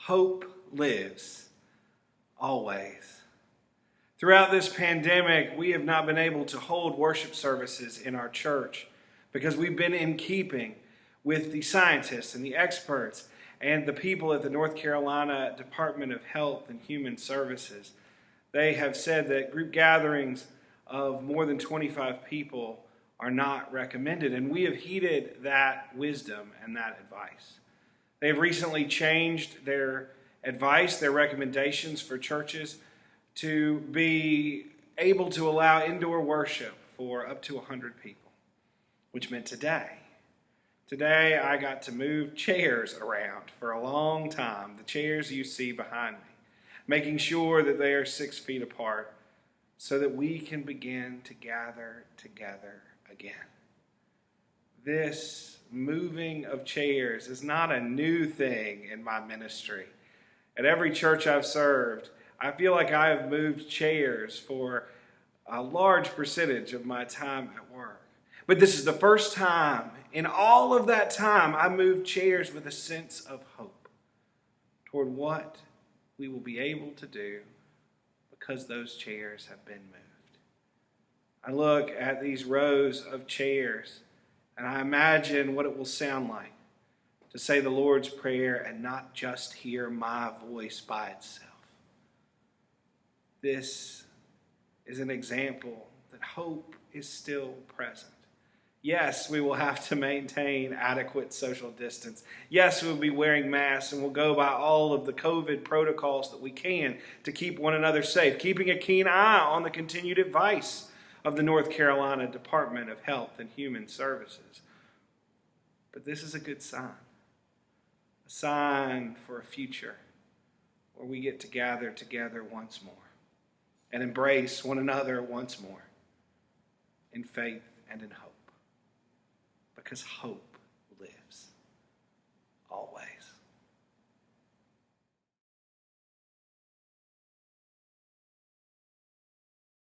Hope lives always. Throughout this pandemic, we have not been able to hold worship services in our church because we've been in keeping with the scientists and the experts and the people at the North Carolina Department of Health and Human Services. They have said that group gatherings of more than 25 people are not recommended, and we have heeded that wisdom and that advice. They've recently changed their advice, their recommendations for churches to be able to allow indoor worship for up to 100 people, which meant today I got to move chairs around for a long time, the chairs you see behind me, making sure that they are 6 feet apart so that we can begin to gather together again. This moving of chairs is not a new thing in my ministry. At every church I've served, I feel like I have moved chairs for a large percentage of my time at work. But this is the first time in all of that time I moved chairs with a sense of hope toward what we will be able to do because those chairs have been moved. I look at these rows of chairs and I imagine what it will sound like to say the Lord's Prayer and not just hear my voice by itself. This is an example that hope is still present. Yes, we will have to maintain adequate social distance. Yes, we'll be wearing masks and we'll go by all of the COVID protocols that we can to keep one another safe, keeping a keen eye on the continued advice of the North Carolina Department of Health and Human Services. But this is a good sign. A sign for a future where we get to gather together once more and embrace one another once more in faith and in hope. Because hope lives.